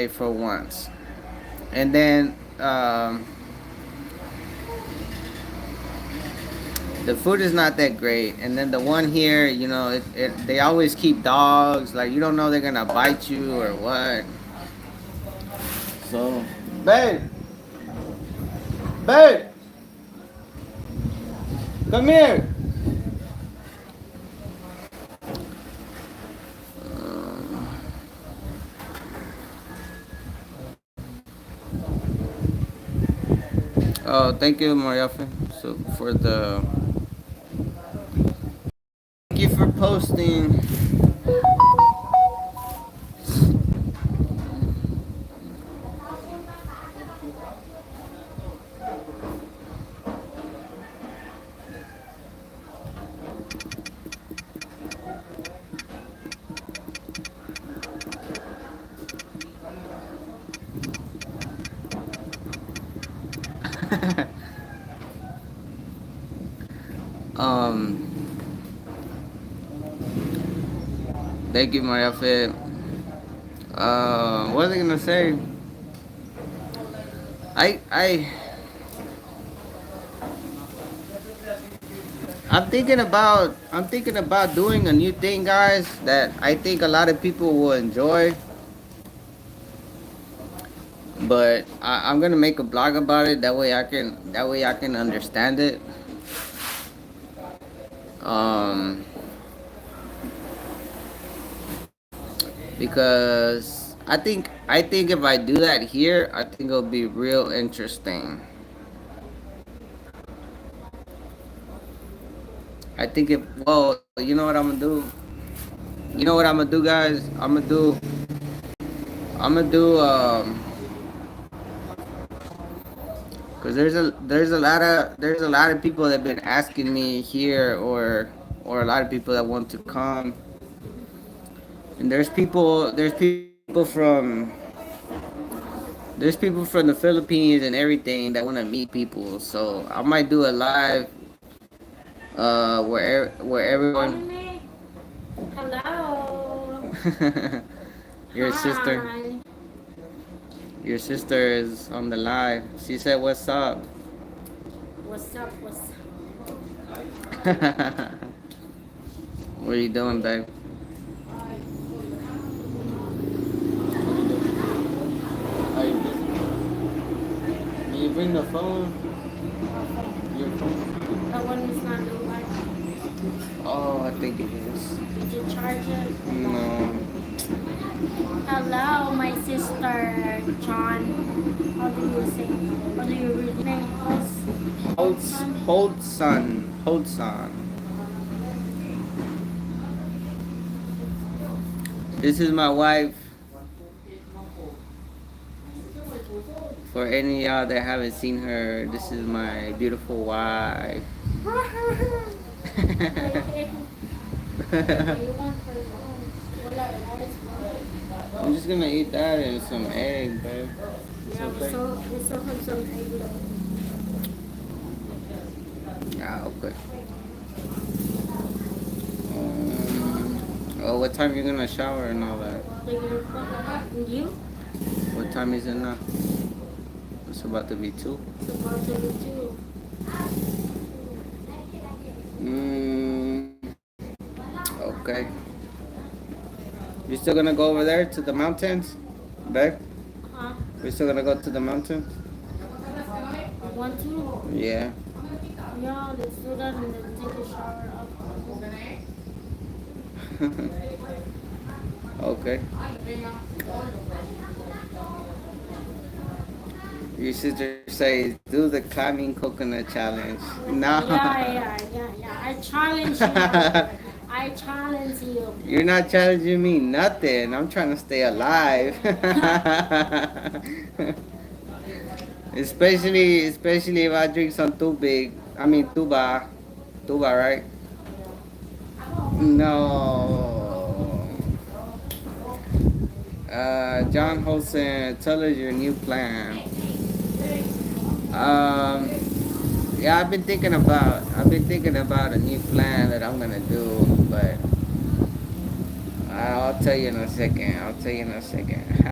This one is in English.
for once. And then the food is not that great. And then the one here, you know, they always keep dogs. Like, you don't know they're gonna bite you or what. So, babe, babe, come here. Oh, thank you, Mariafe, so for the. Thank you for posting. um, Thank you, Mariafe. What was I gonna say? I I'm thinking about doing a new thing, guys, that I think a lot of people will enjoy. But I'm gonna make a blog about it. That way I can understand it. Um, because I think if I do that here, I think it'll be real interesting. I think if well, you know what I'm gonna do. You know what I'm gonna do, guys. I'm gonna do cause there's a lot of people that've been asking me here or a lot of people that want to come. And there's people from the Philippines and everything that want to meet people. So I might do a live where everyone. Hello. Your Hi. sister. Your sister is on the live. She said, "What's up?" What's up? What's What are you doing, babe? Are you busy? Can you bring the phone? Your phone? that one is not doing like Oh, I think it is. did you charge it? No. Hello, my sister John. How do you say? How do you read your name? Hold son. This is my wife. For any of y'all that haven't seen her, this is my beautiful wife. I'm just gonna eat that and some egg, babe. It's Yeah, okay. we still have some egg. Ah, okay. Oh, what time you gonna shower and all that? And you? What time is it now? It's about to be 2. It's about to be 2. Okay. You still gonna go over there to the mountains, babe? Huh? We still gonna go to the mountains? Want to? Yeah. Yeah, let's do that and then take a shower after. Okay. Your sister says, do the climbing coconut challenge. No. Yeah. I challenge you. I challenge you. You're not challenging me nothing. I'm trying to stay alive. especially if I drink some tuba. Tuba, right? No. John Holson, tell us your new plan. Yeah, I've been thinking about a new plan that I'm gonna do, but I'll tell you in a second.